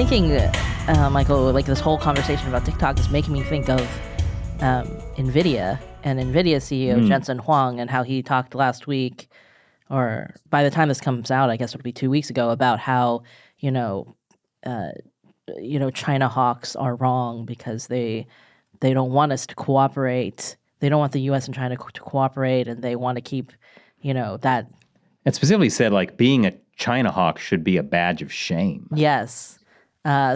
thinking, Michael, like this whole conversation about TikTok is making me think of NVIDIA and NVIDIA CEO Jensen Huang and how he talked last week, or by the time this comes out, I guess it'll be 2 weeks ago, about how, China hawks are wrong because they don't want us to cooperate. They don't want the U.S. and China to cooperate, and they want to keep, that. It specifically said, like, being a China hawk should be a badge of shame. Yes.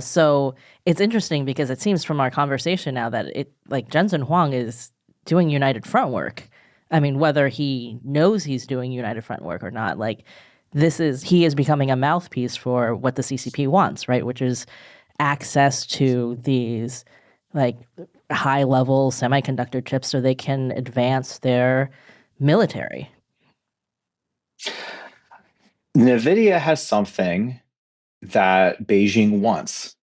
So it's interesting because it seems from our conversation now that Jensen Huang is doing United Front work. I mean, whether he knows he's doing United Front work or not, he is becoming a mouthpiece for what the CCP wants, right? Which is access to these high-level semiconductor chips so they can advance their military. NVIDIA has something that Beijing wants.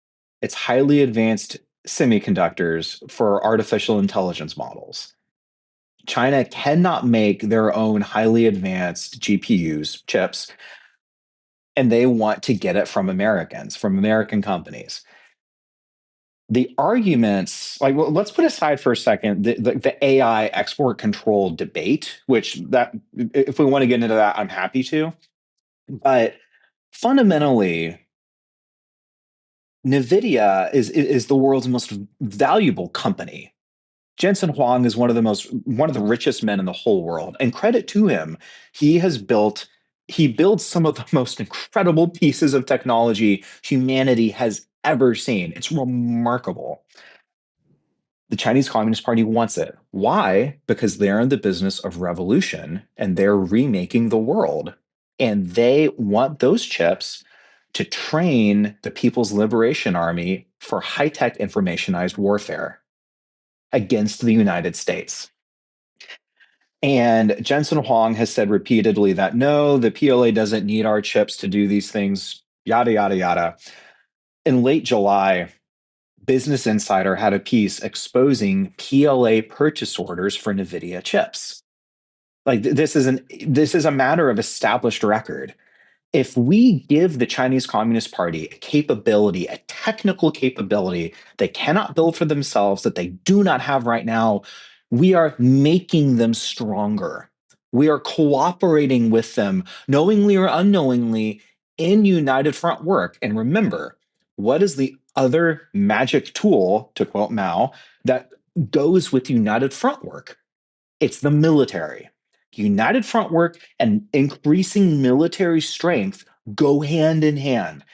It's highly advanced semiconductors for artificial intelligence models. China cannot make their own highly advanced GPUs, chips, and they want to get it from Americans, from American companies. The arguments, let's put aside for a second the AI export control debate, if we want to get into that, I'm happy to. But fundamentally, NVIDIA is the world's most valuable company. Jensen Huang is one of the richest men in the whole world, and credit to him, he builds some of the most incredible pieces of technology humanity has ever seen. It's remarkable. The Chinese Communist Party wants it. Why? Because they're in the business of revolution and they're remaking the world. And they want those chips to train the People's Liberation Army for high-tech informationized warfare against the United States. And Jensen Huang has said repeatedly that, no, the PLA doesn't need our chips to do these things, yada, yada, yada. In late July, Business Insider had a piece exposing PLA purchase orders for NVIDIA chips. This is a matter of established record. If we give the Chinese Communist Party a capability, a technical capability they cannot build for themselves, that they do not have right now, we are making them stronger. We are cooperating with them, knowingly or unknowingly, in United Front work. And remember, what is the other magic tool, to quote Mao, that goes with United Front work? It's the military. United Front work and increasing military strength go hand in hand.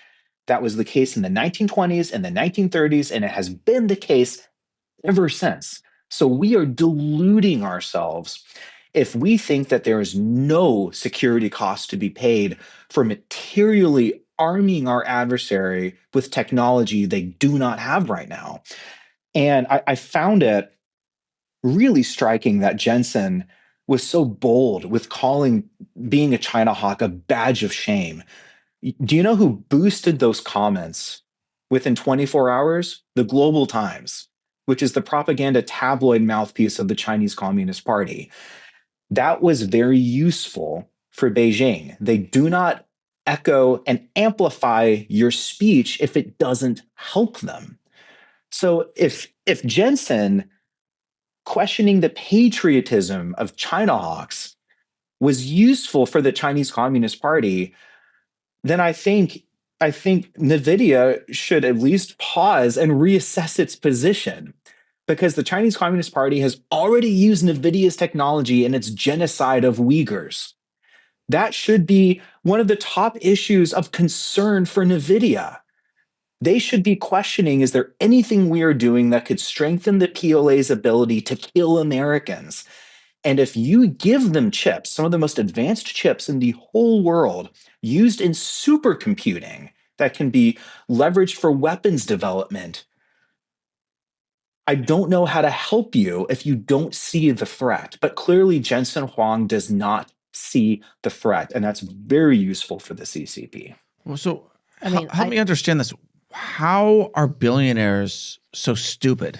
That was the case in the 1920s and the 1930s, and it has been the case ever since. So we are deluding ourselves if we think that there is no security cost to be paid for materially arming our adversary with technology they do not have right now. And I found it really striking that Jensen was so bold with calling being a China hawk a badge of shame. Do you know who boosted those comments within 24 hours? The Global Times, which is the propaganda tabloid mouthpiece of the Chinese Communist Party. That was very useful for Beijing. They do not echo and amplify your speech if it doesn't help them. So if Jensen questioning the patriotism of China hawks was useful for the Chinese Communist Party, then I think NVIDIA should at least pause and reassess its position, because the Chinese Communist Party has already used NVIDIA's technology in its genocide of Uyghurs. That should be one of the top issues of concern for NVIDIA. They should be questioning, is there anything we are doing that could strengthen the PLA's ability to kill Americans? And if you give them chips, some of the most advanced chips in the whole world, used in supercomputing that can be leveraged for weapons development, I don't know how to help you if you don't see the threat. But clearly Jensen Huang does not see the threat, and that's very useful for the CCP. Well, so help me understand this. How are billionaires so stupid?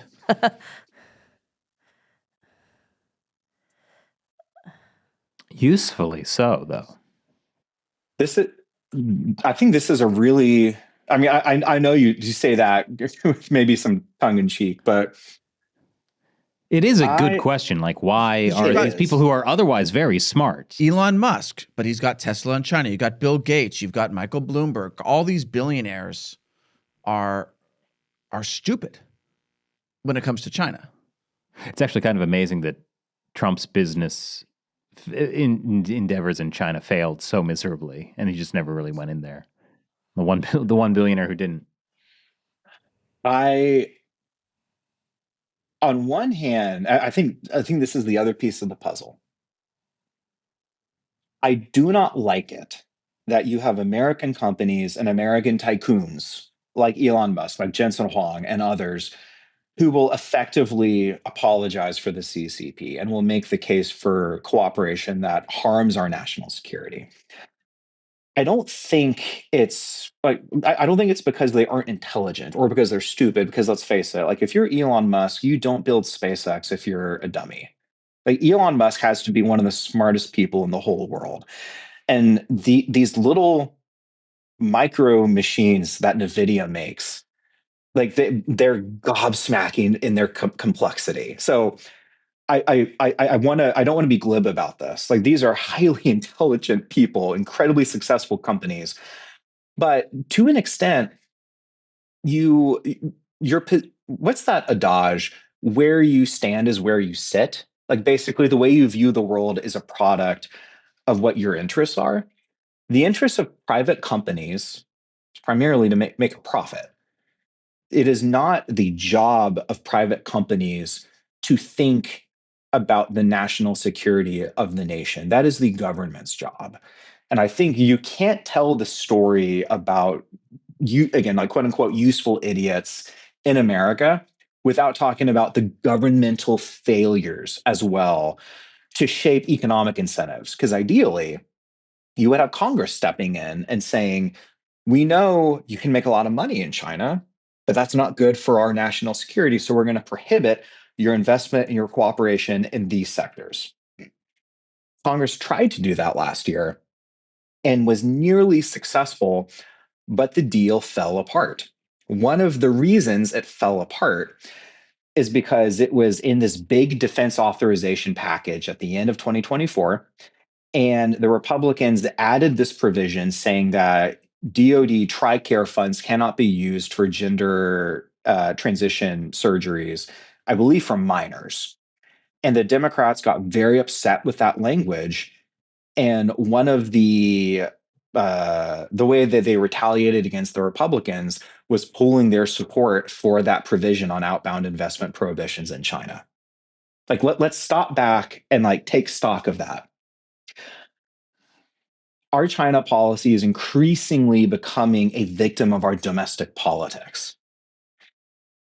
Usefully so, though. I think this is a really I mean, I know you say that with maybe some tongue in cheek, but it is a good question. Like, why are these people who are otherwise very smart? Elon Musk, but he's got Tesla in China. You got Bill Gates. You've got Michael Bloomberg. All these billionaires are stupid when it comes to China. It's actually kind of amazing that Trump's business endeavors in China failed so miserably, and he just never really went in there. The one billionaire who didn't. On one hand, I think this is the other piece of the puzzle. I do not like it that you have American companies and American tycoons like Elon Musk, like Jensen Huang and others who will effectively apologize for the CCP and will make the case for cooperation that harms our national security. I don't think it's like I don't think it's because they aren't intelligent or because they're stupid. Because let's face it, like if you're Elon Musk, you don't build SpaceX if you're a dummy. Like Elon Musk has to be one of the smartest people in the whole world, and these little micro machines that NVIDIA makes, like they're gobsmacking in their complexity. So I want to I don't want to be glib about this. Like these are highly intelligent people, incredibly successful companies, but to an extent, you're what's that adage? Where you stand is where you sit. Like basically, the way you view the world is a product of what your interests are. The interests of private companies is primarily to make a profit. It is not the job of private companies to think about the national security of the nation. That is the government's job. And I think you can't tell the story about you again, like quote unquote useful idiots in America without talking about the governmental failures as well to shape economic incentives. Because ideally, you would have Congress stepping in and saying, we know you can make a lot of money in China, but that's not good for our national security. So we're going to prohibit your investment and your cooperation in these sectors. Congress tried to do that last year and was nearly successful, but the deal fell apart. One of the reasons it fell apart is because it was in this big defense authorization package at the end of 2024. And the Republicans added this provision saying that DoD TRICARE funds cannot be used for gender transition surgeries, I believe from minors. And the Democrats got very upset with that language. And one of the way that they retaliated against the Republicans was pulling their support for that provision on outbound investment prohibitions in China. Like let's stop back and like take stock of that. Our China policy is increasingly becoming a victim of our domestic politics.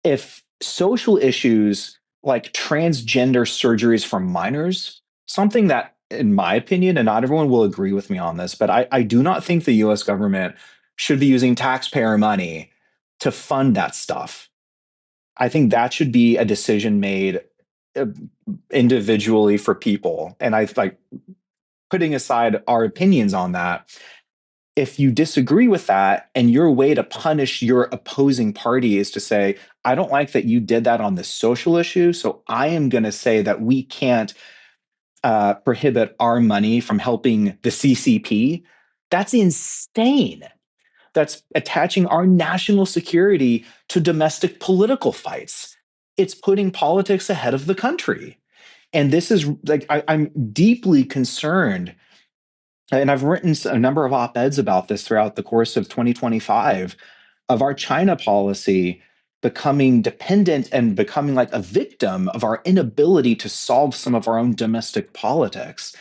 If social issues like transgender surgeries for minors, something that, in my opinion, and not everyone will agree with me on this, but I do not think the US government should be using taxpayer money to fund that stuff. I think that should be a decision made individually for people. And I like putting aside our opinions on that. If you disagree with that and your way to punish your opposing party is to say, I don't like that you did that on this social issue, so I am going to say that we can't prohibit our money from helping the CCP, that's insane. That's attaching our national security to domestic political fights. It's putting politics ahead of the country. And this is like, I'm deeply concerned, and I've written a number of op-eds about this throughout the course of 2025, of our China policy becoming dependent and becoming like a victim of our inability to solve some of our own domestic politics.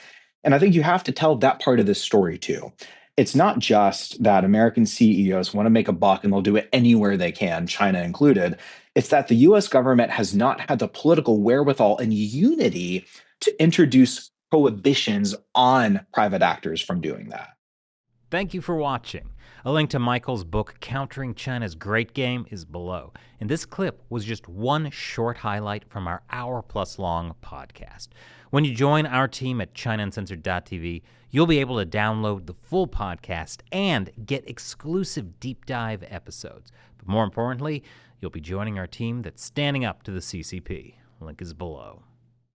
And I think you have to tell that part of this story too. It's not just that American CEOs want to make a buck and they'll do it anywhere they can, China included. It's that the US government has not had the political wherewithal and unity to introduce prohibitions on private actors from doing that. Thank you for watching. A link to Michael's book, Countering China's Great Game, is below. And this clip was just one short highlight from our hour-plus-long podcast. When you join our team at ChinaUncensored.tv, you'll be able to download the full podcast and get exclusive deep dive episodes. But more importantly, you'll be joining our team that's standing up to the CCP. Link is below.